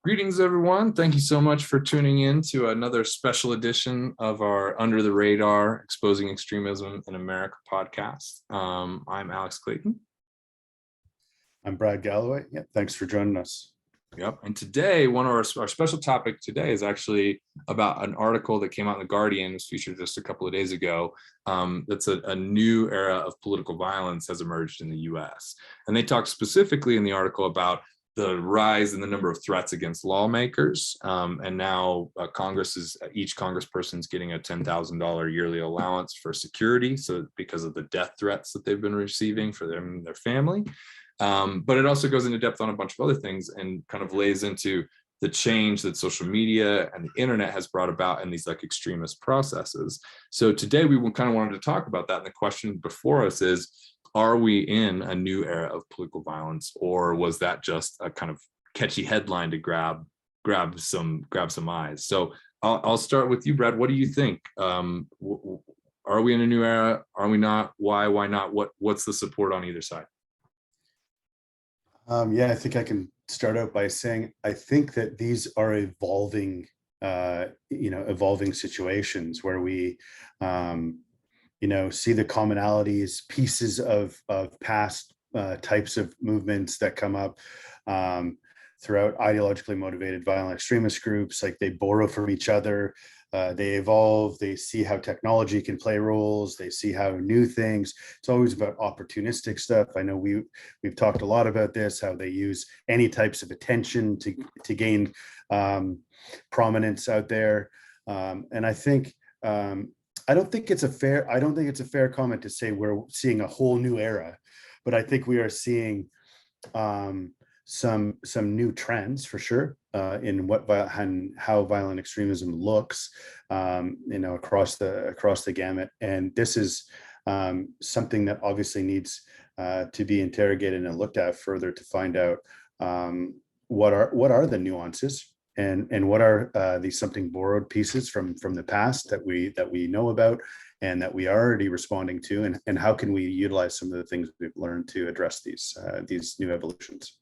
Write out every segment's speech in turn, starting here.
Greetings, everyone. Thank you so much for tuning in to another special edition of our Under the Radar Exposing Extremism in America podcast. I'm Alex Clayton. I'm Brad Galloway. Yeah, thanks for joining us. Yep. And today, one of our special topic today is actually about an article that came out in The Guardian. It was featured just a couple of days ago. That's a new era of political violence has emerged in the U.S. And they talk specifically in the article about the rise in the number of threats against lawmakers. And now each congressperson is getting a $10,000 yearly allowance for security. So because of the death threats that they've been receiving for them and their family. But it also goes into depth on a bunch of other things and kind of lays into the change that social media and the internet has brought about in these like extremist processes. So today we kind of wanted to talk about that. And the question before us is, are we in a new era of political violence, or was that just a kind of catchy headline to grab some eyes? So I'll start with you, Brad. What do you think? Are we in a new era? Are we not? Why not? What's the support on either side? Yeah, I think I can start out by saying I think that these are evolving situations where we see the commonalities, pieces of past types of movements that come up throughout ideologically motivated violent extremist groups. Like, they borrow from each other, they evolve, they see how technology can play roles, they see how new things. It's always about opportunistic stuff. I know we've talked a lot about this, how they use any types of attention to gain prominence out there. And I think I don't think it's a fair comment to say we're seeing a whole new era, but I think we are seeing some new trends for sure in how violent extremism looks, across the gamut. And this is something that obviously needs to be interrogated and looked at further to find out what are the nuances. And what are these something borrowed pieces from the past that we know about and that we are already responding to, and how can we utilize some of the things we've learned to address these new evolutions?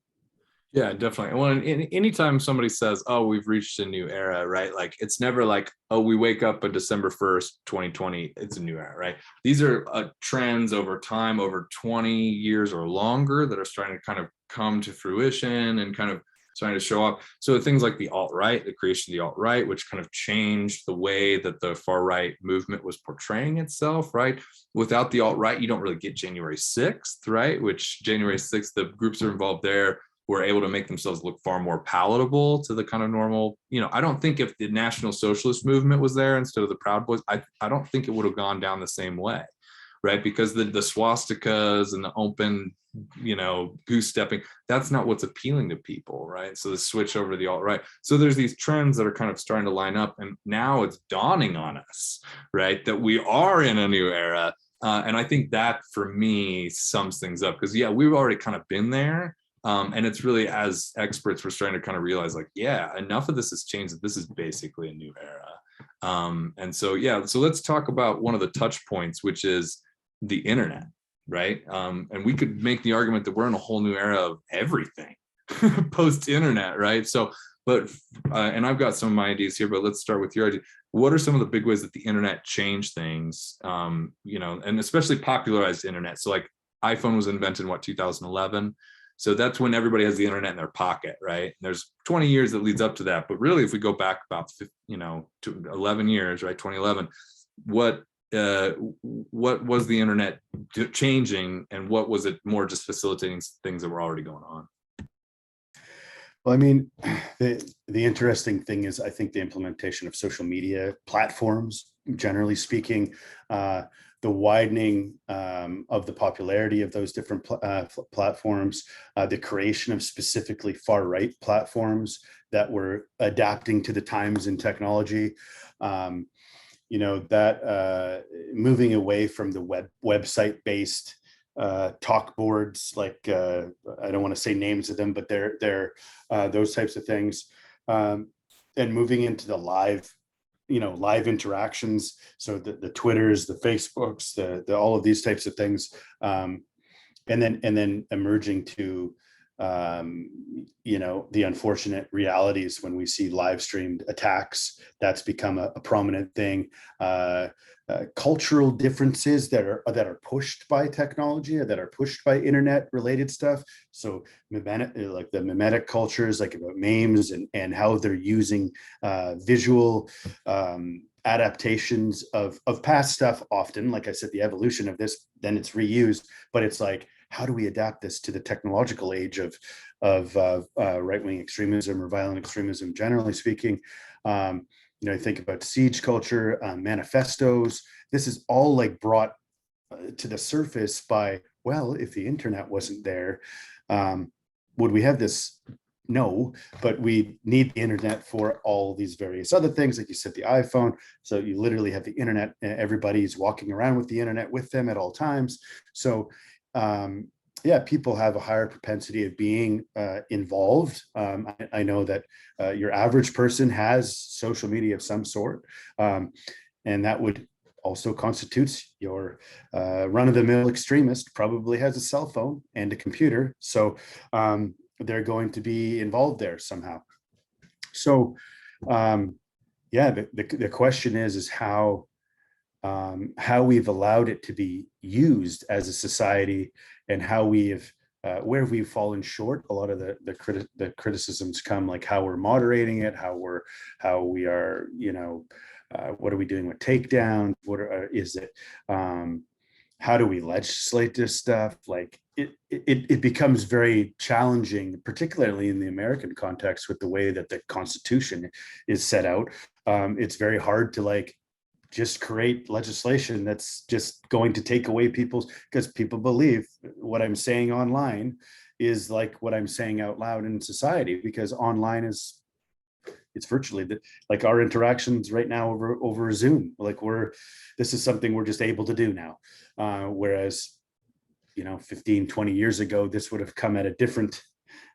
Yeah, definitely. Well, anytime somebody says, "Oh, we've reached a new era," right? Like, it's never like, "Oh, we wake up on December 1st, 2020, it's a new era," right? These are trends over time, over 20 years or longer, that are starting to kind of come to fruition and kind of starting to show up. So things like the alt-right, the creation of the alt-right, which kind of changed the way that the far-right movement was portraying itself, right? Without the alt-right, you don't really get January 6th, right? Which January 6th, the groups that are involved there were able to make themselves look far more palatable to the kind of normal, I don't think if the National Socialist movement was there instead of the Proud Boys, I don't think it would have gone down the same way, right? Because the swastikas and the open, goose stepping, that's not what's appealing to people, right? So the switch over to the alt-right. So there's these trends that are kind of starting to line up, and now it's dawning on us, right, that we are in a new era. And I think that, for me, sums things up, because we've already kind of been there. And it's really, as experts, we're starting to kind of realize, like, enough of this has changed, that this is basically a new era. And so let's talk about one of the touch points, which is the internet, right? And we could make the argument that we're in a whole new era of everything post-internet, right? So, and I've got some of my ideas here, but let's start with your idea. What are some of the big ways that the internet changed things, and especially popularized internet? So, like, iPhone was invented in 2011. So that's when everybody has the internet in their pocket, right? And there's 20 years that leads up to that. But really, if we go back about, to 11 years, right, 2011, what was the internet changing, and what was it more just facilitating things that were already going on? Well, I mean, the interesting thing is, I think the implementation of social media platforms, generally speaking, the widening of the popularity of those different platforms, the creation of specifically far-right platforms that were adapting to the times and technology, moving away from the website-based talk boards, like I don't want to say names of them, but they're those types of things, and moving into the live interactions. So the Twitters, the Facebooks, the all of these types of things, and then emerging to the unfortunate realities when we see live streamed attacks. That's become a prominent thing. Cultural differences that are pushed by technology, or that are pushed by internet related stuff. So like the mimetic cultures, like about memes and how they're using visual adaptations of past stuff. Often, like I said, the evolution of this, then it's reused, but it's like, how do we adapt this to the technological age of right-wing extremism or violent extremism, generally speaking? I think about siege culture, manifestos. This is all like brought to the surface by, well, if the internet wasn't there, would we have this? No, but we need the internet for all these various other things, like you said, the iPhone. So you literally have the internet, and everybody's walking around with the internet with them at all times. So yeah, people have a higher propensity of being involved. I know that your average person has social media of some sort, and that would also constitutes your run-of-the-mill extremist probably has a cell phone and a computer. So they're going to be involved there somehow. So yeah, the question is how we've allowed it to be used as a society, and how we've where we've fallen short. A lot of the criticisms come like how we're moderating it, how we are, what are we doing with takedown? Is it how do we legislate this stuff? Like it becomes very challenging, particularly in the American context, with the way that the Constitution is set out. It's very hard to like just create legislation that's just going to take away because people believe what I'm saying online is like what I'm saying out loud in society, because online it's virtually like our interactions right now over Zoom. Like this is something we're just able to do now. Whereas, 15, 20 years ago, this would have come at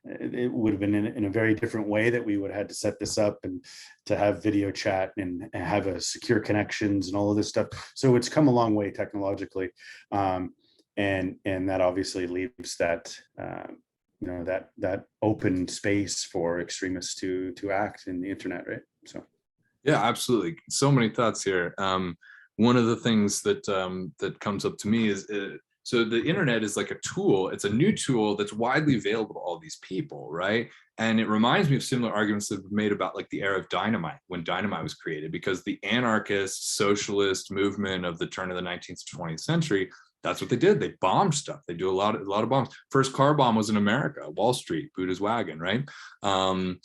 it would have been in a very different way, that we would have had to set this up and to have video chat and have a secure connections and all of this stuff. So it's come a long way technologically. And that obviously leaves that, that open space for extremists to act in the internet, right? So. Yeah, absolutely. So many thoughts here. One of the things that comes up to me is, so the internet is like a tool. It's a new tool that's widely available to all these people, right? And it reminds me of similar arguments that were made about like the era of dynamite, when dynamite was created, because the anarchist socialist movement of the turn of the 19th to 20th century, that's what they did. They bombed stuff. They do a lot of bombs. First car bomb was in America, Wall Street, Buddha's wagon, right? And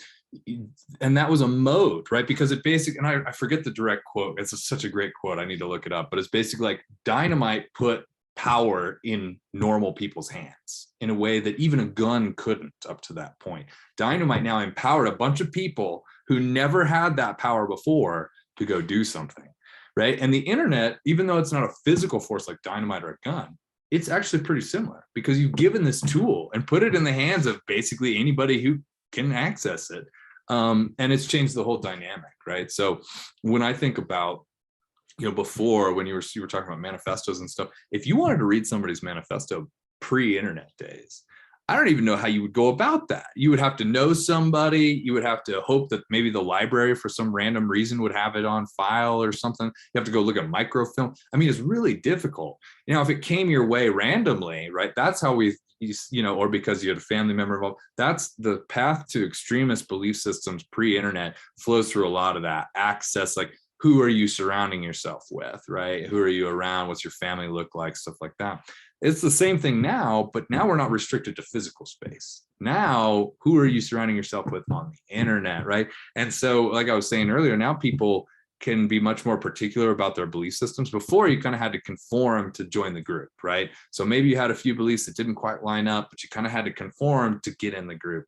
that was a mode, right? Because it basically, and I forget the direct quote. It's such a great quote. I need to look it up, but it's basically like dynamite put power in normal people's hands in a way that even a gun couldn't up to that point. Dynamite now empowered a bunch of people who never had that power before to go do something, right? And the internet, even though it's not a physical force like dynamite or a gun, it's actually pretty similar, because you've given this tool and put it in the hands of basically anybody who can access it. And it's changed the whole dynamic, right? So when I think about, before, when you were talking about manifestos and stuff, if you wanted to read somebody's manifesto pre-internet days, I don't even know how you would go about that. You would have to know somebody. You would have to hope that maybe the library for some random reason would have it on file or something. You have to go look at microfilm. I mean, it's really difficult. If it came your way randomly, right? That's how or because you had a family member involved. That's the path to extremist belief systems pre-internet, flows through a lot of that access, like who are you surrounding yourself with, right? Who are you around? What's your family look like? Stuff like that. It's the same thing now, but now we're not restricted to physical space. Now, who are you surrounding yourself with on the internet, right? And so, like I was saying earlier, now people can be much more particular about their belief systems. Before, you kind of had to conform to join the group, right? So maybe you had a few beliefs that didn't quite line up, but you kind of had to conform to get in the group.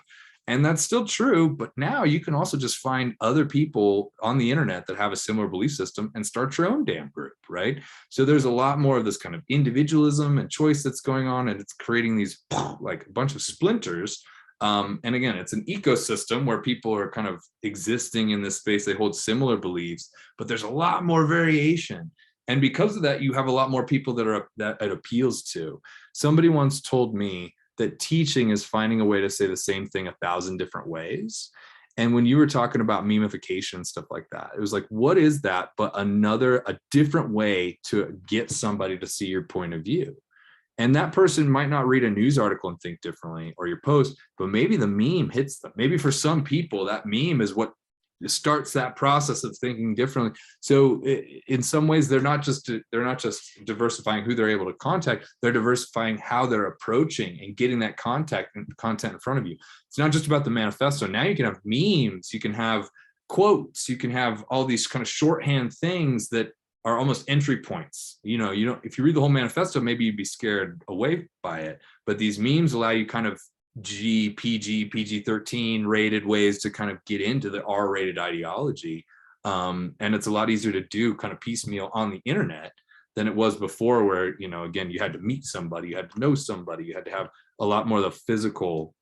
And that's still true, but now you can also just find other people on the internet that have a similar belief system and start your own damn group, right? So there's a lot more of this kind of individualism and choice that's going on, and it's creating these like a bunch of splinters. And again, it's an ecosystem where people are kind of existing in this space. They hold similar beliefs, but there's a lot more variation. And because of that, you have a lot more people that it appeals to. Somebody once told me that teaching is finding a way to say the same thing 1,000 different ways. And when you were talking about memification and stuff like that, it was like, what is that but a different way to get somebody to see your point of view? And that person might not read a news article and think differently, or your post, but maybe the meme hits them. Maybe for some people, that meme is what starts that process of thinking differently. So in some ways, they're not just diversifying who they're able to contact, they're diversifying how they're approaching and getting that content in front of you. It's not just about the manifesto. Now you can have memes, you can have quotes, you can have all these kind of shorthand things that are almost entry points. You know, if you read the whole manifesto, maybe you'd be scared away by it. But these memes allow you kind of PG-13 rated ways to kind of get into the R-rated ideology. And it's a lot easier to do kind of piecemeal on the internet than it was before, where, you know, again, you had to meet somebody, you had to know somebody, you had to have a lot more of the physical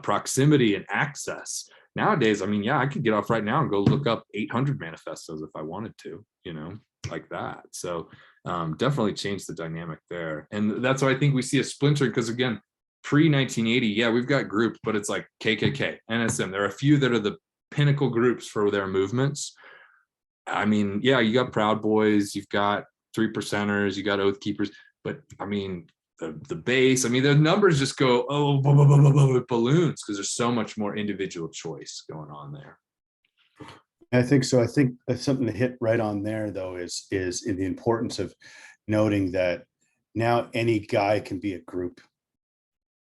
proximity and access. Nowadays, I mean, yeah, I could get off right now and go look up 800 manifestos if I wanted to, you know, like that. So definitely changed the dynamic there. And that's why I think we see a splintering, because again, pre-1980, yeah, we've got groups, but it's like KKK, NSM. There are a few that are the pinnacle groups for their movements. I mean, yeah, you got Proud Boys, you've got 3%ers, you got Oath Keepers, but I mean, the base, I mean, the numbers just go, with balloons, because there's so much more individual choice going on there. I think so. I think something to hit right on there, though, is in the importance of noting that now any guy can be a group,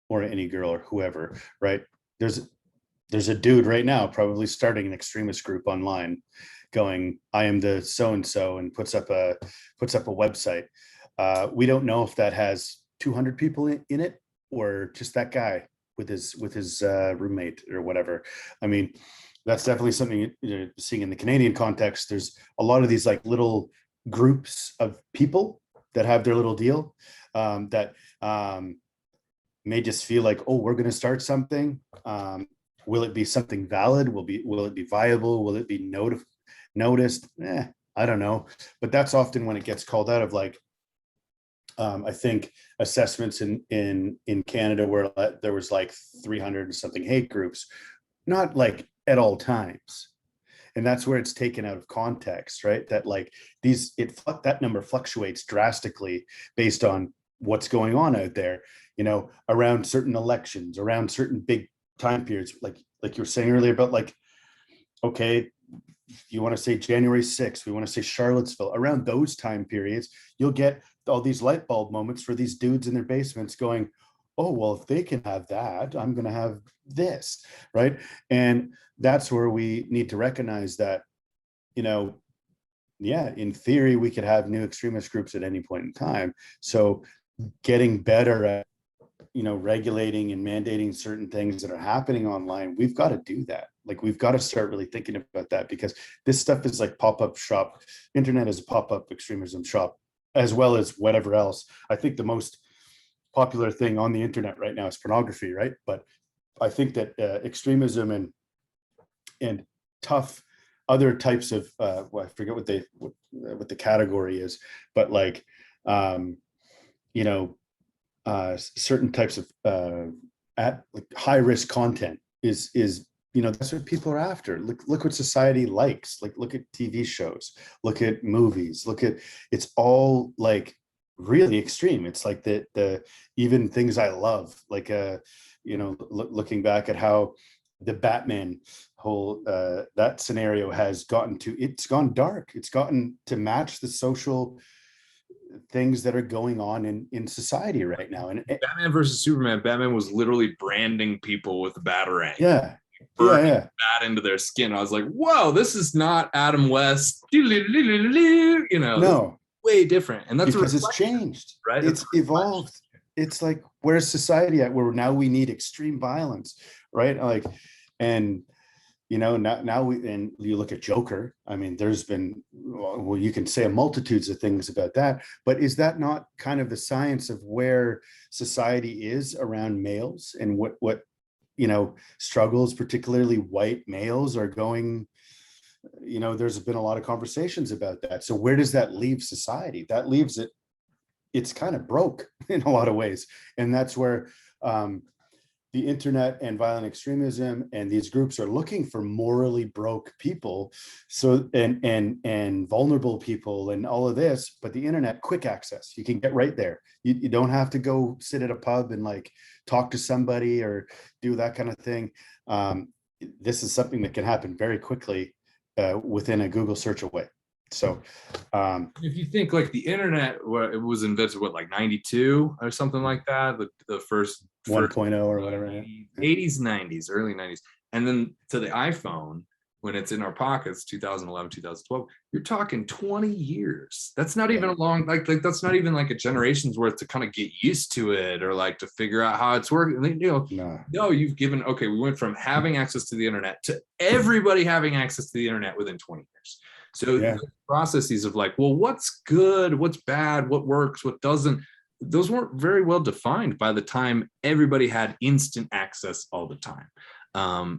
or any girl, or whoever, right? There's a dude right now probably starting an extremist group online, going, I am the so-and-so, and puts up a website. We don't know if that has 200 people in it, or just that guy with his roommate or whatever. I mean, that's definitely something you're seeing in the Canadian context. There's a lot of these like little groups of people that have their little deal, that may just feel like, oh, we're going to start something. Will it be something valid? Will it be viable? Will it be noticed? I don't know. But that's often when it gets called out of, like, I think assessments in Canada where there was like 300 and something hate groups, not like at all times. And that's where it's taken out of context, right? That like that number fluctuates drastically based on what's going on out there, you know, around certain elections, around certain big time periods, like you were saying earlier about, like, okay, you want to say January 6th, we want to say Charlottesville, around those time periods, you'll get all these light bulb moments for these dudes in their basements going, oh, well, if they can have that, I'm going to have this, right? And that's where we need to recognize that, you know, yeah, in theory, we could have new extremist groups at any point in time. So getting better at, you know, regulating and mandating certain things that are happening online, we've got to do that. Like, we've got to start really thinking about that, because this stuff is like pop-up shop. Internet is a pop-up extremism shop, as well as whatever else. I think the most popular thing on the internet right now is pornography, right? But I think that extremism and tough other types of well, I forget what the category is, but like you know, certain types of like high risk content is you know, that's what people are after. Look what society likes. Like, look at TV shows, look at movies, it's all like really extreme. It's like the even things I love, like you know, looking back at how the Batman whole that scenario has it's gone dark. It's gotten to match the social things that are going on in society right now. And Batman versus Superman, Batman was literally branding people with a batarang. Yeah. Burning that into their skin. I was like, whoa, this is not Adam West. You know, no, way different. And that's because it's changed, right? It's evolved. It's like, where's society at, where now we need extreme violence, right? Like, and you know, now and you look at Joker. I mean, there's been, well, you can say multitudes of things about that, but is that not kind of the science of where society is around males, and what you know, struggles, particularly white males, are going? You know, there's been a lot of conversations about that. So where does that leave society? That leaves it's kind of broke in a lot of ways. And that's where the internet and violent extremism and these groups are looking for morally broke people, so and vulnerable people and all of this. But the internet, quick access, you can get right there. You don't have to go sit at a pub and like talk to somebody or do that kind of thing. This is something that can happen very quickly within a Google search away. So if you think like the internet, it was invented what, like 92 or something like that, the first 1.0 or whatever, 80s, 90s, early 90s, and then to the iPhone when it's in our pockets, 2011, 2012, you're talking 20 years. That's not even a long, like that's not even like a generation's worth to kind of get used to it or like to figure out how it's working. No, you've given, okay, we went from having access to the internet to everybody having access to the internet within 20 years. So the processes of like, well, what's good, what's bad, what works, what doesn't, those weren't very well defined by the time everybody had instant access all the time.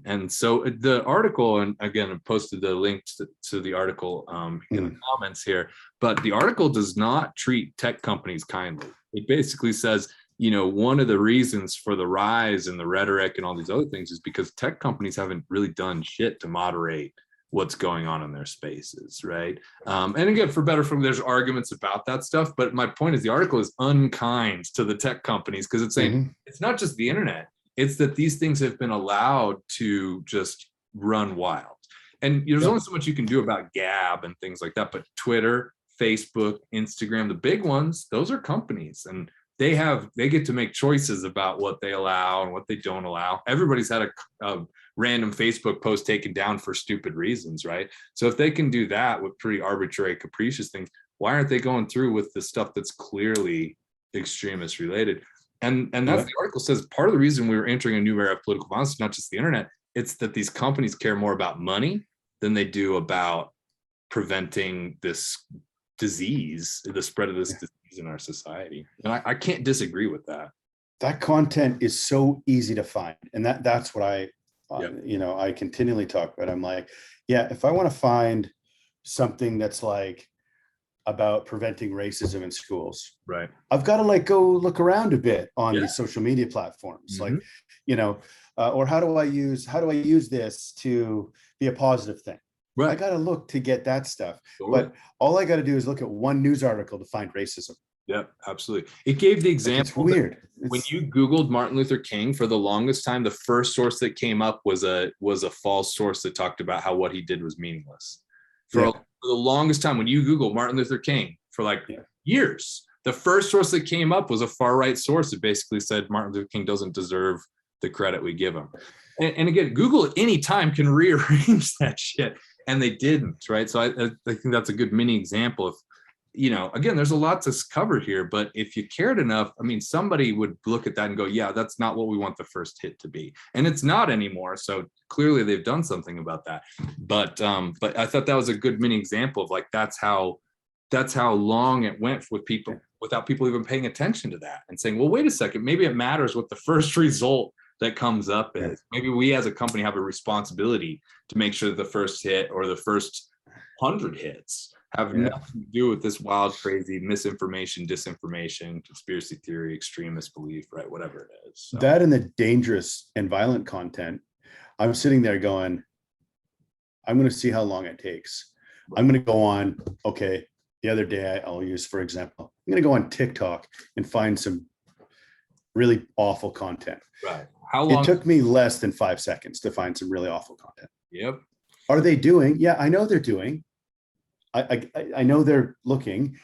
And so the article, and again, I posted the link to the article in the comments here, but the article does not treat tech companies kindly. It basically says, one of the reasons for the rise in the rhetoric and all these other things is because tech companies haven't really done shit to moderate what's going on in their spaces, right? And again, for better, there's arguments about that stuff, but my point is the article is unkind to the tech companies because it's saying it's not just the internet, it's that these things have been allowed to just run wild. And there's only so much you can do about Gab and things like that, but Twitter, Facebook, Instagram, the big ones, those are companies, and they get to make choices about what they allow and what they don't allow. Everybody's had a random Facebook post taken down for stupid reasons, right? So if they can do that with pretty arbitrary, capricious things, why aren't they going through with the stuff that's clearly extremist related? And that's the article says part of the reason we were entering a new era of political violence is not just the internet, it's that these companies care more about money than they do about preventing this disease, the spread of this disease in our society. And I can't disagree with that. That content is so easy to find. And that's what I continually talk about. I'm like, if I want to find something that's like about preventing racism in schools, right, I've got to like go look around a bit on these social media platforms, like, or how do I use this to be a positive thing? Right. I got to look to get that stuff. Totally. But all I got to do is look at one news article to find racism. Yep, absolutely. It gave the example. Like, it's weird. When you Googled Martin Luther King, for the longest time, the first source that came up was a false source that talked about how what he did was meaningless. For the longest time, when you Google Martin Luther King for like years, the first source that came up was a far right source that basically said Martin Luther King doesn't deserve the credit we give him. And again, Google at any time can rearrange that shit, and they didn't, right? So I think that's a good mini example of, again, there's a lot to cover here, but if you cared enough, I mean, somebody would look at that and go, yeah, that's not what we want the first hit to be. And it's not anymore. So clearly they've done something about that. But I thought that was a good mini example of like, that's how long it went with people without people even paying attention to that and saying, well, wait a second, maybe it matters what the first result that comes up is. Maybe we as a company have a responsibility to make sure that the first hit or the first 100 hits have nothing to do with this wild, crazy misinformation, disinformation, conspiracy theory, extremist belief, right? Whatever it is. So. That and the dangerous and violent content, I'm sitting there going, I'm going to see how long it takes. Right. I'm going to go on, the other day I'll use, for example, I'm going to go on TikTok and find some really awful content. Right. How long? It took me less than 5 seconds to find some really awful content. Yep. Are they doing? Yeah, I know they're doing. I know they're looking,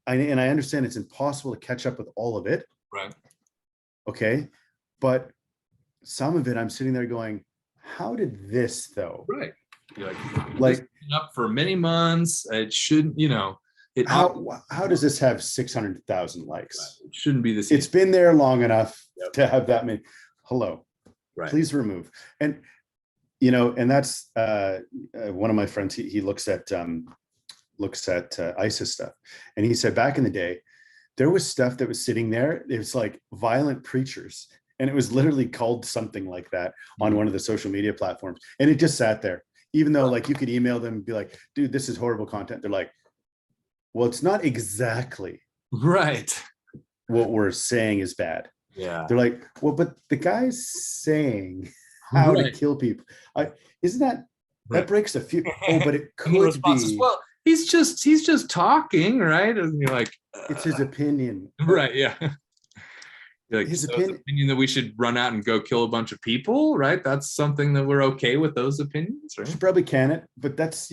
and I understand it's impossible to catch up with all of it. Right. Okay. But some of it, I'm sitting there going, how did this though? Right. You're like up for many months. It shouldn't, how does this have 600,000 likes? Right. It shouldn't be this. It's been there long enough to have that many. Hello. Right. Please remove. And, and that's one of my friends, he looks at ISIS stuff. And he said back in the day, there was stuff that was sitting there. It was like violent preachers. And it was literally called something like that on one of the social media platforms. And it just sat there, even though like you could email them and be like, dude, this is horrible content. They're like, well, it's not exactly right what we're saying is bad. Yeah. They're like, well, but the guy's saying how to Right. kill people. Isn't that Right. breaks a few? Oh, but it And the could response is, be. well, he's just talking, right? And you're like, It's his opinion. right, yeah. You're like, His so his opinion. opinion that we should run out and go kill a bunch of people, right? That's something that we're okay with those opinions, right? Should probably can it, but that's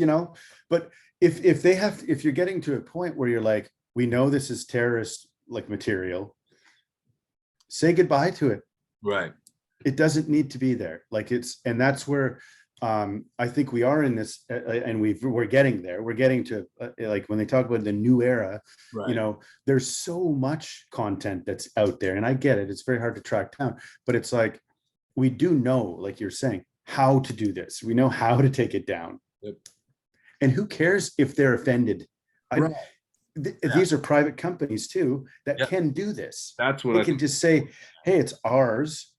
But if you're getting to a point where you're like, we know this is terrorist like material, say goodbye to it. Right. It doesn't need to be there. Like and that's where I think we are in this, and we're getting there. We're getting to like when they talk about the new era, Right. there's so much content that's out there, and I get it. It's very hard to track down, but it's like we do know, like you're saying, how to do this. We know how to take it down. Yep. And who cares if they're offended? Right. These are private companies too that Yep. can do this. That's what they I can think. just say, hey, it's ours,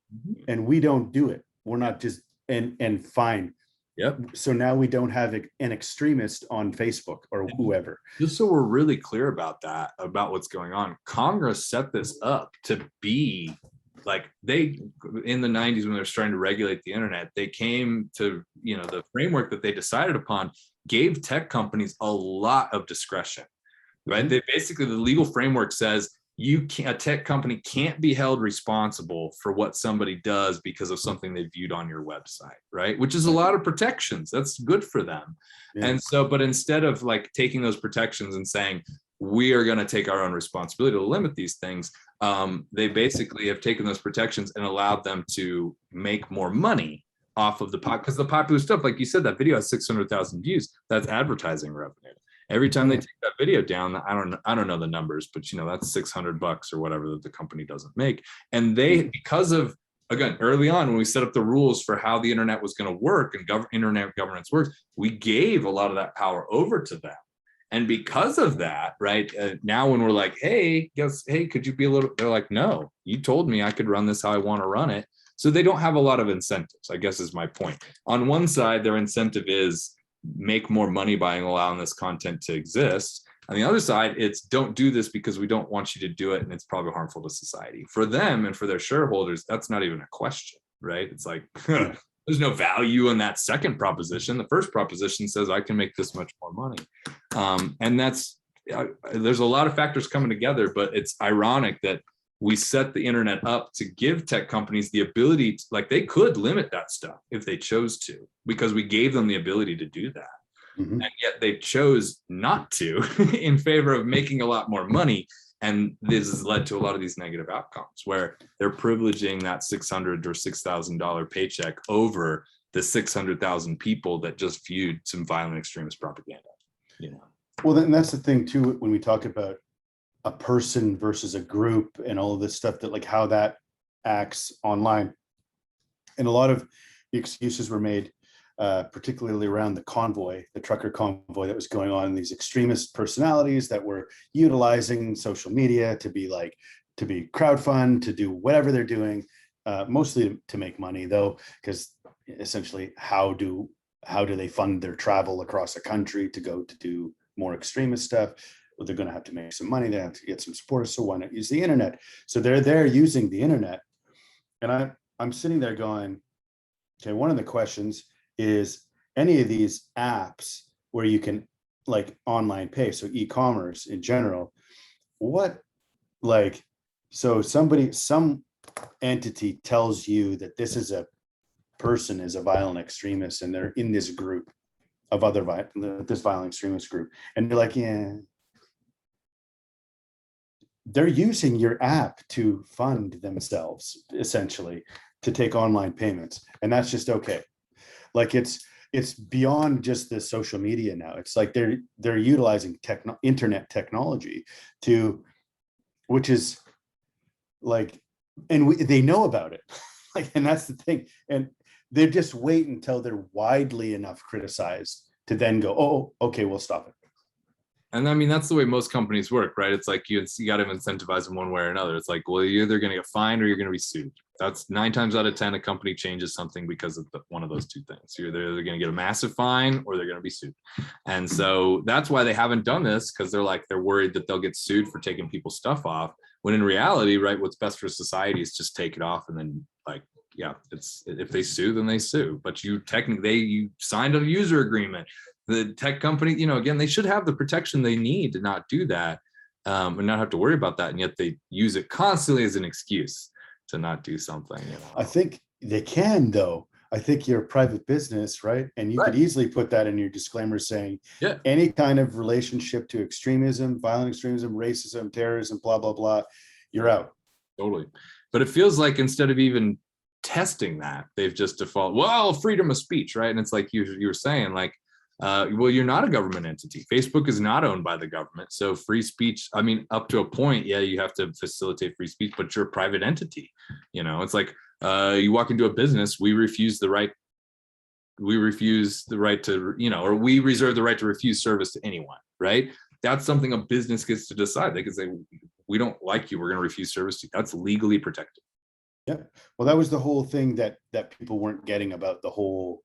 and we don't do it. We're not just and fine. Yep. So now we don't have an extremist on Facebook or whoever. Just so we're really clear about that, about what's going on, Congress set this up to be like, they, in the 90s when they're trying to regulate the internet, they came to, the framework that they decided upon gave tech companies a lot of discretion, right? Mhm. They basically, the legal framework says a tech company can't be held responsible for what somebody does because of something they viewed on your website, right? Which is a lot of protections. That's good for them. Yeah. And so, but instead of like taking those protections and saying, we are going to take our own responsibility to limit these things, they basically have taken those protections and allowed them to make more money off of the because the popular stuff, like you said, that video has 600,000 views. That's advertising revenue. Every time they take that video down, I don't know the numbers, but that's $600 or whatever that the company doesn't make. And they, because of, again, early on when we set up the rules for how the internet was going to work and internet governance works, we gave a lot of that power over to them. And because of that, right, now when we're like, hey, could you be a little, they're like, no, you told me I could run this how I want to run it. So they don't have a lot of incentives, I guess is my point. On one side, their incentive is make more money by allowing this content to exist. On the other side, it's don't do this because we don't want you to do it and it's probably harmful to society. For them and for their shareholders, that's not even a question, right? It's like, there's no value in that second proposition. The first proposition says I can make this much more money. And there's a lot of factors coming together, but it's ironic that we set the internet up to give tech companies the ability to, like, they could limit that stuff if they chose to, because we gave them the ability to do that. Mm-hmm. And yet they chose not to in favor of making a lot more money. And this has led to a lot of these negative outcomes where they're privileging that $600 or $6,000 paycheck over the 600,000 people that just viewed some violent extremist propaganda. Well, then that's the thing too, when we talk about a person versus a group and all of this stuff, that like how that acts online. And a lot of the excuses were made, particularly around the trucker convoy that was going on, these extremist personalities that were utilizing social media to be crowdfund, to do whatever they're doing, mostly to make money though, because essentially how do they fund their travel across the country to go to do more extremist stuff? Well, they're going to have to make some money. They have to get some supporters. So why not use the internet? So they're there using the internet. And I'm sitting there going, okay, one of the questions is, any of these apps where you can like online pay, so e-commerce in general, some entity tells you that this is a person is a violent extremist and they're in this group of this violent extremist group, and you're like, yeah, they're using your app to fund themselves, essentially, to take online payments, and that's just okay. Like it's beyond just the social media now. It's like they're utilizing internet technology which is like, and they know about it, like, and that's the thing. And they just wait until they're widely enough criticized to then go, oh, okay, we'll stop it. And I mean, that's the way most companies work, right? It's like you got to incentivize them one way or another. It's like, well, you're either going to get fined or you're going to be sued. That's 9 times out of 10, a company changes something because of one of those two things. They're going to get a massive fine or they're going to be sued. And so that's why they haven't done this, because they're worried that they'll get sued for taking people's stuff off. when in reality, right, what's best for society is just take it off, and then like, yeah, it's, if they sue, then they sue. But you signed a user agreement. The tech company, again, they should have the protection they need to not do that, and not have to worry about that. And yet they use it constantly as an excuse to not do something. I think they can, though. I think you're a private business, right? And you Right. could easily put that in your disclaimer saying, Yeah, any kind of relationship to extremism, violent extremism, racism, terrorism, blah, blah, blah, you're out. totally. But it feels like instead of even testing that, they've just default, well, freedom of speech, right? And it's like you were saying, like, well, you're not a government entity. Facebook is not owned by the government. So free speech, I mean, up to a point, yeah, you have to facilitate free speech, but you're a private entity. It's like, you walk into a business, we refuse the right to, or we reserve the right to refuse service to anyone, right? That's something a business gets to decide. They can say, we don't like you, we're going to refuse service to you. That's legally protected. Yeah. Well, that was the whole thing that people weren't getting about the whole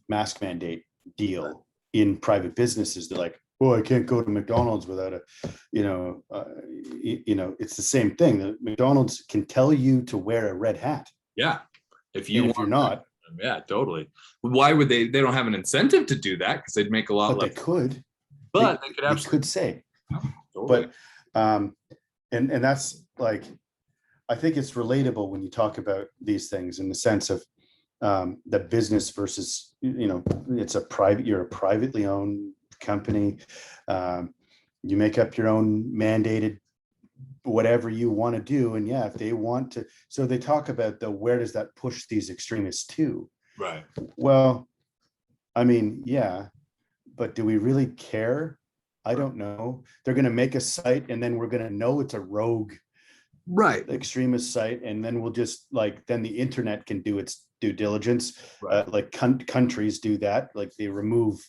mask mandate deal in private businesses. They're like, oh, I can't go to McDonald's without it's the same thing. The McDonald's can tell you to wear a red hat. Yeah. If you're not. Yeah, totally. Why would they don't have an incentive to do that, because they'd make a lot less. They could. But they could absolutely say. Totally. But and that's like, I think it's relatable when you talk about these things in the sense of the business versus, you're a privately owned company. You make up your own mandated whatever you want to do. And yeah, if they want to, so they talk about where does that push these extremists to? Right. Well, I mean, yeah, but do we really care? I don't know. They're going to make a site and then we're going to know it's a rogue extremist site. And then we'll just then the internet can do its due diligence. Right. Countries do that. Like they remove,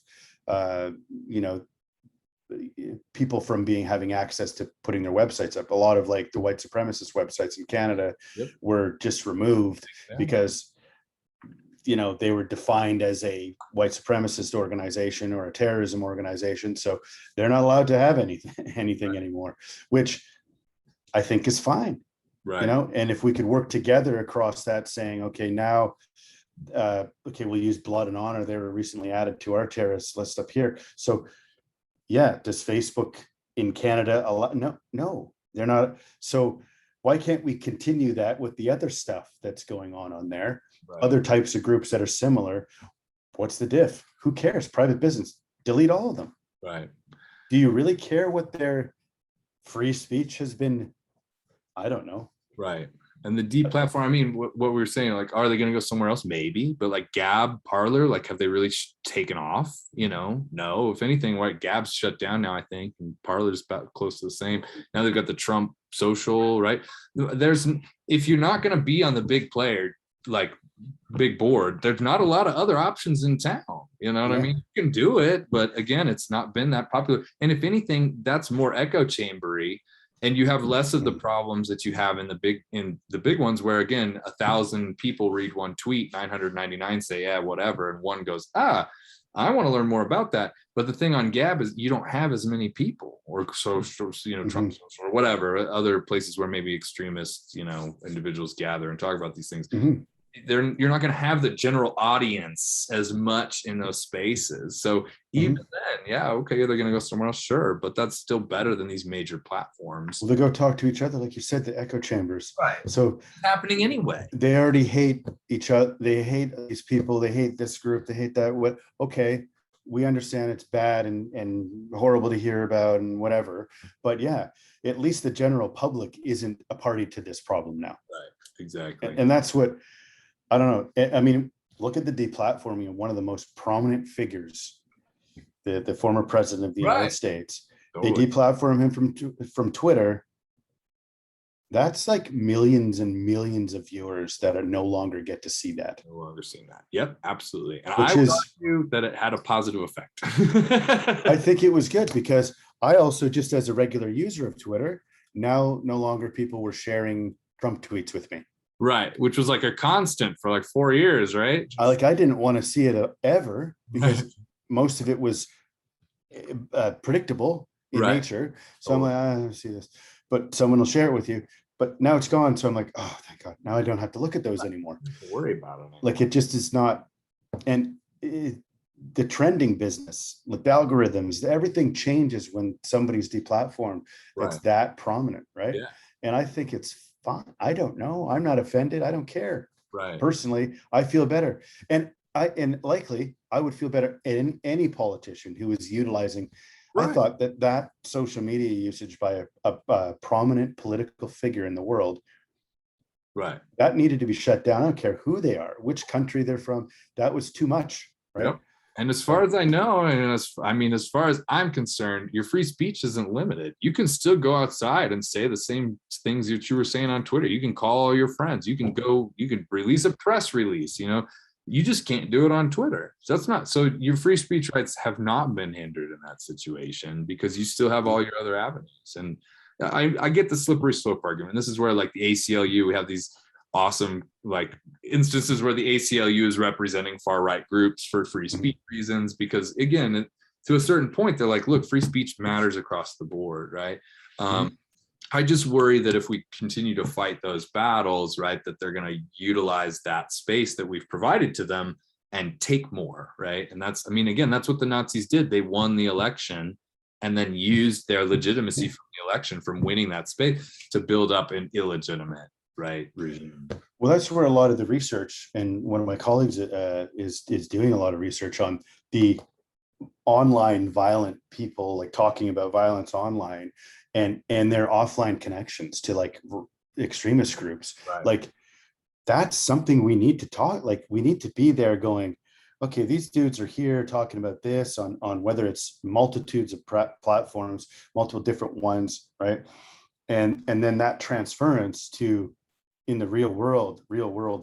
people from having access to putting their websites up. A lot of the white supremacist websites in Canada were just removed because they were defined as a white supremacist organization or a terrorism organization, so they're not allowed to have anything anymore, which I think is fine. Right. And if we could work together across that, saying, okay, now we'll use blood and honor. They were recently added to our terrorist list up here. So yeah, does Facebook in Canada allow? No, they're not. So why can't we continue that with the other stuff that's going on there? Right. Other types of groups that are similar. What's the diff? Who cares? Private business. Delete all of them. Right. Do you really care what their free speech has been? I don't know. Right. And the deplatform, I mean, what we were saying, are they going to go somewhere else? Maybe, but Gab, Parler, have they really taken off? No. If anything, Gab's shut down now, I think, and Parler's about close to the same. Now they've got the Trump social, right? If you're not going to be on the big player, big board, there's not a lot of other options in town. You know what I mean? You can do it, but again, it's not been that popular. And if anything, that's more echo chambery. And you have less of the problems that you have in the big ones, where again, 1,000 people read one tweet, 999 say, yeah, whatever. And one goes, I want to learn more about that. But the thing on Gab is you don't have as many people, or social, Trump social, or whatever, other places where maybe extremists, individuals gather and talk about these things. Mm-hmm. You're not going to have the general audience as much in those spaces. So even then, yeah, okay, they're going to go somewhere else, sure, but that's still better than these major platforms. Well, they go talk to each other, like you said, the echo chambers. Right. So it's happening anyway. They already hate each other. They hate these people. They hate this group. They hate that. What? Okay, we understand it's bad and horrible to hear about and whatever. But yeah, at least the general public isn't a party to this problem now. Right. Exactly. And that's what. I don't know. I mean, look at the deplatforming of one of the most prominent figures, the former president of the United States. Totally. They deplatform him from Twitter. That's millions and millions of viewers that are no longer get to see that. No longer seeing that. Yep, absolutely. And I would argue that it had a positive effect. I think it was good because I also, just as a regular user of Twitter, now no longer people were sharing Trump tweets with me. Right, which was a constant for 4 years, right? I didn't want to see it ever because most of it was predictable in nature. So I'm I don't see this. but someone will share it with you. But now it's gone. So I'm like, oh, thank God. Now I don't have to look at those anymore. Don't worry about it anymore. Like it just is not. And the trending business, like the algorithms, everything changes when somebody's deplatformed that's Right. that prominent, right? Yeah. And I think it's fine. I don't know. I'm not offended. I don't care. Right. Personally, I feel better. And likely I would feel better in any politician who is utilizing. I Right. thought that social media usage by a prominent political figure in the world, Right. that needed to be shut down. I don't care who they are, which country they're from. That was too much, right? Yep. And as far as I know, and as far as I'm concerned, your free speech isn't limited. You can still go outside and say the same things that you were saying on Twitter. You can call all your friends. You can release a press release, you just can't do it on Twitter. So so your free speech rights have not been hindered in that situation because you still have all your other avenues. And I get the slippery slope argument. This is where like the ACLU, we have these awesome like instances where the ACLU is representing far right groups for free speech reasons, because again, to a certain point, they're like, look, free speech matters across the board, right? I just worry that if we continue to fight those battles, right, that they're going to utilize that space that we've provided to them and take more, right? And that's what the Nazis did. They won the election and then used their legitimacy from the election, from winning that space, to build up an illegitimate regime. Well, that's where a lot of the research, and one of my colleagues is doing a lot of research on the online violent people, like talking about violence online and their offline connections to like extremist groups. Right. Like that's something we need to talk, like we need to be there going, okay, these dudes are here talking about this on whether it's multitudes of platforms, multiple different ones, right? And then that transference to in the real world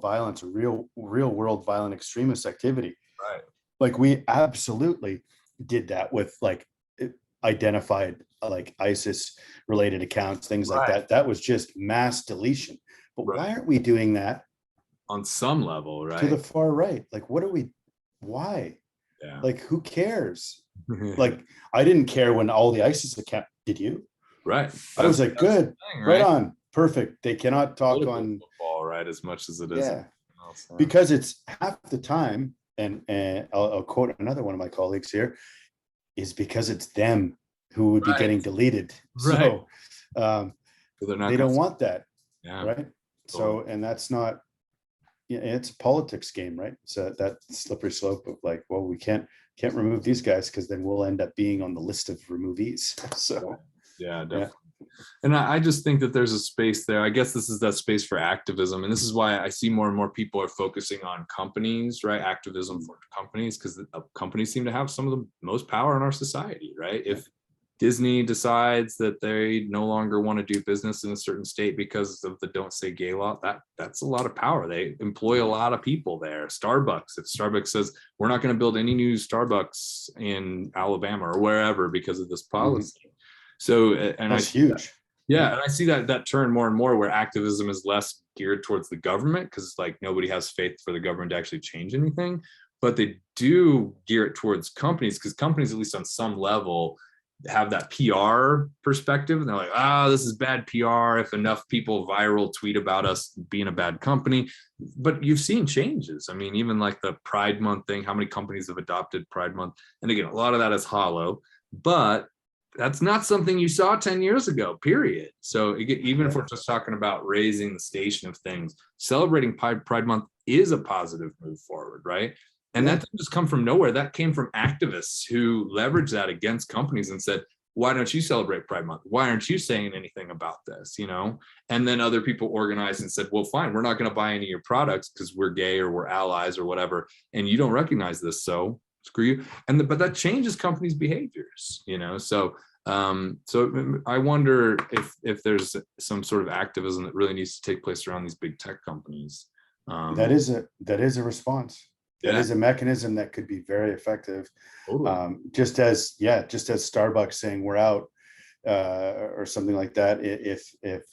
violence or real world violent extremist activity. Right. Like we absolutely did that with like identified like ISIS related accounts, things like that. That was just mass deletion. But why aren't we doing that on some level, right? To the far right. Like why? Yeah. Like who cares? Like I didn't care when all the ISIS account, did you? Right. I was like, good, thing, right on, perfect. They cannot talk political on football, right, as much as it is. Yeah, because it's half the time, and I'll quote another one of my colleagues here, is because it's them who would be getting deleted. Right. So they don't want that. Yeah. Right. So, and that's not, it's a politics game, right? So that slippery slope of like, well, we can't remove these guys because then we'll end up being on the list of removees. So yeah, definitely. Yeah. And I just think that there's a space there. I guess this is that space for activism. And this is why I see more and more people are focusing on companies, right? Activism for companies, because companies seem to have some of the most power in our society, right? If Disney decides that they no longer want to do business in a certain state because of the Don't Say Gay law, that's a lot of power. They employ a lot of people there. Starbucks, if Starbucks says, we're not going to build any new Starbucks in Alabama or wherever because of this policy. Mm-hmm. So, and that's huge. And I see that turn more and more where activism is less geared towards the government because like nobody has faith for the government to actually change anything, but they do gear it towards companies because companies, at least on some level, have that PR perspective. And they're like, this is bad PR if enough people viral tweet about us being a bad company. But you've seen changes. I mean, even like the Pride Month thing, how many companies have adopted Pride Month? And again, a lot of that is hollow, but that's not something you saw 10 years ago, period. So even if we're just talking about raising the station of things, celebrating Pride Month is a positive move forward, right? And that didn't just come from nowhere. That came from activists who leveraged that against companies and said, why don't you celebrate Pride Month? Why aren't you saying anything about this, And then other people organized and said, well, fine, we're not going to buy any of your products because we're gay or we're allies or whatever, and you don't recognize this, so screw you. But that changes companies' behaviors, So I wonder if there's some sort of activism that really needs to take place around these big tech companies. That is a response. That is a mechanism that could be very effective. Totally. Just as Starbucks saying we're out or something like that. If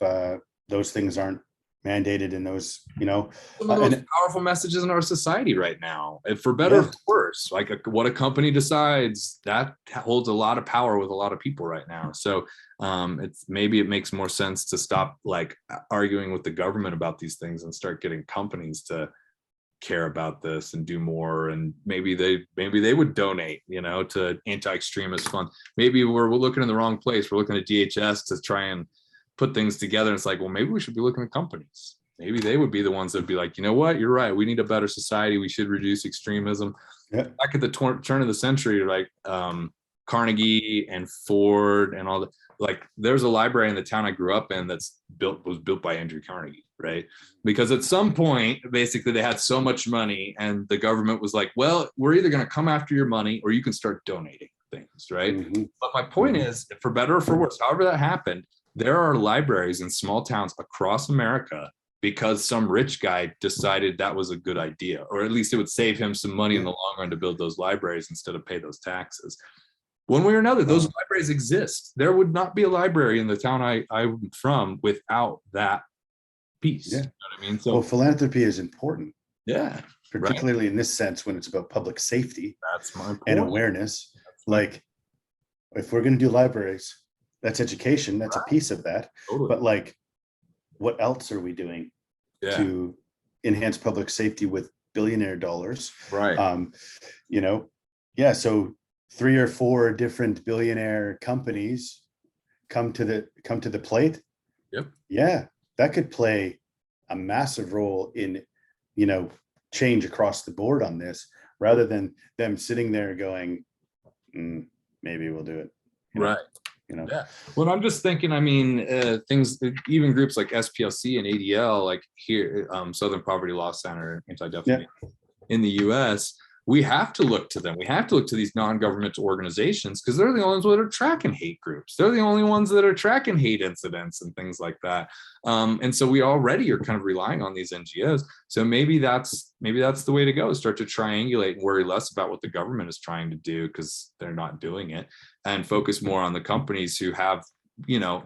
those things aren't mandated in those, you know, Some of the most and powerful messages in our society right now, and for better or yeah, for worse. Like what a company decides, that holds a lot of power with a lot of people right now. So it's maybe it makes more sense to stop like arguing with the government about these things and start getting companies to care about this and do more. And maybe they would donate, you know, to anti-extremist fund. Maybe we're looking in the wrong place. We're looking at DHS to try and put things together. And it's like, well, maybe we should be looking at companies. Maybe they would be the ones that'd be like, you know what, you're right. We need a better society. We should reduce extremism. yeah, Back at the turn of the century, like Carnegie and Ford and all the, like there's a library in the town I grew up in was built by Andrew Carnegie, right? Because at some point, basically they had so much money and the government was like, well, we're either going to come after your money or you can start donating things, right? mm-hmm. But my point is, for better or for worse, however that happened, there are libraries in small towns across America because some rich guy decided that was a good idea, or at least it would save him some money in the long run to build those libraries instead of pay those taxes. One way or another, those libraries exist. There would not be a library in the town I'm from without that piece. Yeah. You know what I mean? So, well, philanthropy is important. Yeah. Particularly right. in this sense, when it's about public safety. That's my point. And awareness. Like, if we're going to do libraries, that's education. That's right. a piece of that. Totally. But like, what else are we doing to enhance public safety with billionaire dollars? Right. You know, yeah. So 3 or 4 different billionaire companies come to the plate. Yep. Yeah, that could play a massive role in, you know, change across the board on this, rather than them sitting there going, maybe we'll do it. Right. You know. Yeah. Well, I'm just thinking, I mean, things, even groups like SPLC and ADL, like here, Southern Poverty Law Center, Anti-Defamation in the US, we have to look to them. We have to look to these non-governmental organizations because they're the only ones that are tracking hate groups. They're the only ones that are tracking hate incidents and things like that. And so we already are kind of relying on these NGOs. So maybe that's the way to go, start to triangulate and worry less about what the government is trying to do because they're not doing it, and focus more on the companies who have, you know,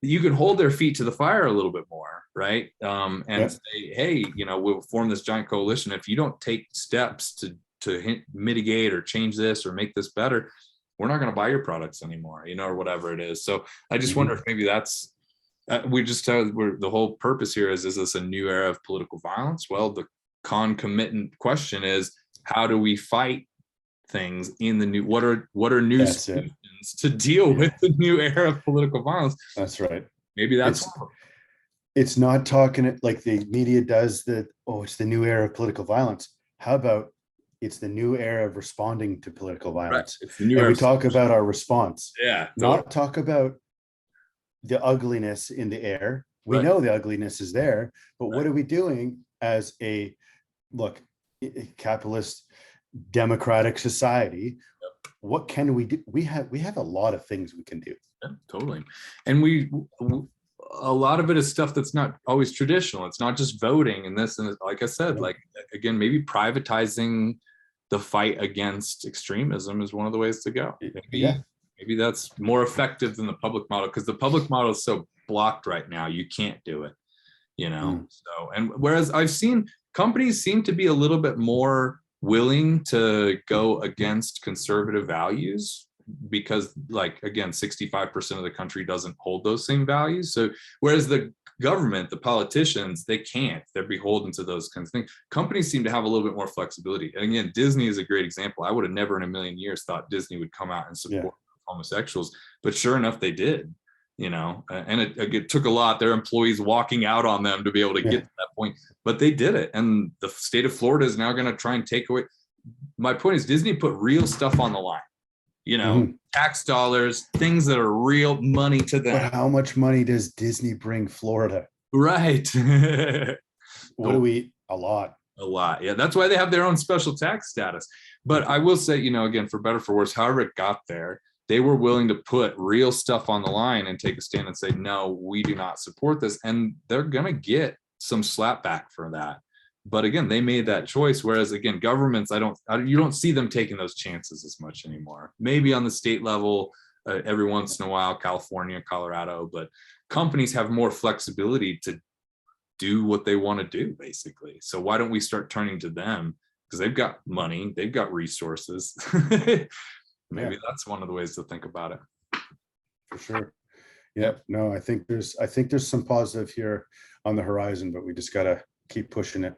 you can hold their feet to the fire a little bit more, right? And say, hey, you know, we'll form this giant coalition. If you don't take steps to mitigate or change this or make this better, we're not going to buy your products anymore, you know, or whatever it is. So I just wonder if maybe that's, the whole purpose here is this a new era of political violence? Well, the concomitant question is, how do we fight things in the new, what are new solutions to deal with the new era of political violence? That's right. Maybe that's it's not talking like the media does that, oh, it's the new era of political violence. How about it's the new era of responding to political violence? Right. It's the new era. We talk about our response. Yeah. Not talk about the ugliness in the air. We know the ugliness is there, but what are we doing as a capitalist democratic society? What can we do? We have a lot of things we can do. Yeah, totally. And a lot of it is stuff that's not always traditional. It's not just voting and this, and like I said, like, again, maybe privatizing the fight against extremism is one of the ways to go. Maybe that's more effective than the public model, because the public model is so blocked right now, you can't do it, you know. So, and whereas I've seen companies seem to be a little bit more willing to go against conservative values, because, like, again, 65% of the country doesn't hold those same values. So whereas the government, the politicians, they're beholden to those kinds of things. Companies seem to have a little bit more flexibility. And again, Disney is a great example. I would have never in a million years thought Disney would come out and support homosexuals, but sure enough, they did, you know. And it took a lot, their employees walking out on them to be able to get to that point, but they did it. And the state of Florida is now going to try and take away. My point is, Disney put real stuff on the line, you know, tax dollars, things that are real money to them. But how much money does Disney bring Florida? Right. What do we? A lot. Yeah, that's why they have their own special tax status. But I will say, you know, again, for better for worse, however it got there, they were willing to put real stuff on the line and take a stand and say, no, we do not support this. And they're going to get some slapback for that. But again, they made that choice. Whereas, again, governments, you don't see them taking those chances as much anymore. Maybe on the state level, every once in a while, California, Colorado, but companies have more flexibility to do what they want to do, basically. So why don't we start turning to them, because they've got money, they've got resources. Maybe that's one of the ways to think about it. For sure. Yeah, no, I think there's some positive here on the horizon, but we just gotta keep pushing it.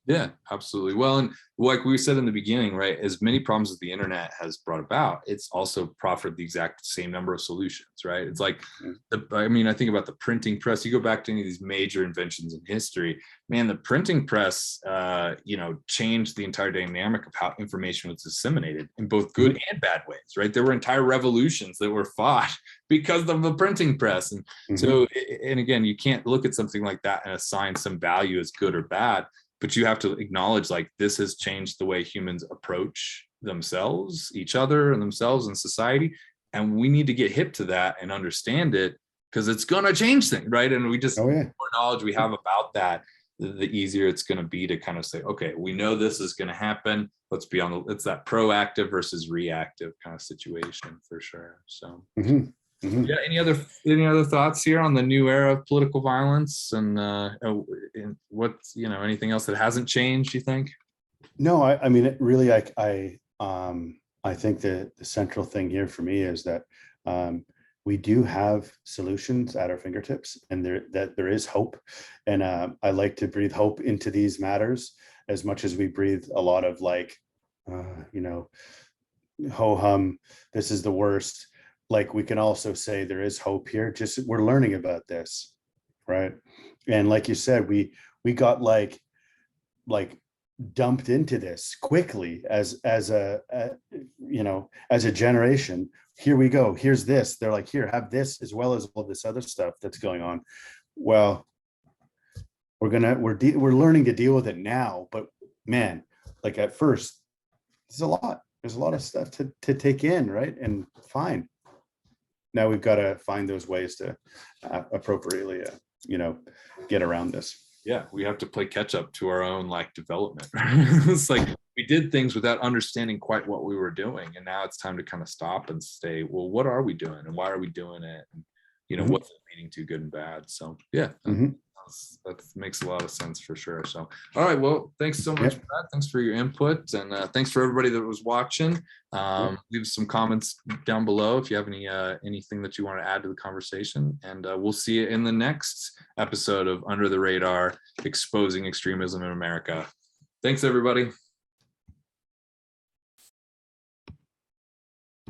Yeah, absolutely. Well, and like we said in the beginning, right, as many problems as the internet has brought about, it's also proffered the exact same number of solutions, right? It's like, I mean, I think about the printing press. You go back to any of these major inventions in history, man, the printing press, changed the entire dynamic of how information was disseminated in both good and bad ways, right? There were entire revolutions that were fought because of the printing press. And so, and again, you can't look at something like that and assign some value as good or bad, but you have to acknowledge, like, this has changed the way humans approach themselves, each other, and themselves and society. And we need to get hip to that and understand it, because it's going to change things, right? And we just, the more knowledge we have about that, the easier it's going to be to kind of say, okay, we know this is going to happen. Let's be it's that proactive versus reactive kind of situation, for sure. So yeah, any other thoughts here on the new era of political violence, and what's, anything else that hasn't changed, you think? No, I mean, it really, I think the central thing here for me is that we do have solutions at our fingertips, and there is hope. And I like to breathe hope into these matters as much as we breathe a lot of, like, ho hum, this is the worst. Like, we can also say there is hope here. Just, we're learning about this, right? And like you said, we got like dumped into this quickly as a generation. Here we go. Here's this. They're like, here, have this as well as all this other stuff that's going on. Well, we're learning to deal with it now, but man, like, at first, there's a lot of stuff to take in, right? And fine. Now we've got to find those ways to appropriately, get around this. Yeah, we have to play catch up to our own, like, development. It's like we did things without understanding quite what we were doing, and now it's time to kind of stop and say, well, what are we doing, and why are we doing it, and what's it leading to, good and bad. So yeah, that makes a lot of sense, for sure. So all right, well, thanks so much, Brad. Thanks for your input, and thanks for everybody that was watching. Leave some comments down below if you have anything that you want to add to the conversation, and we'll see you in the next episode of Under the Radar: Exposing Extremism in America. Thanks, everybody.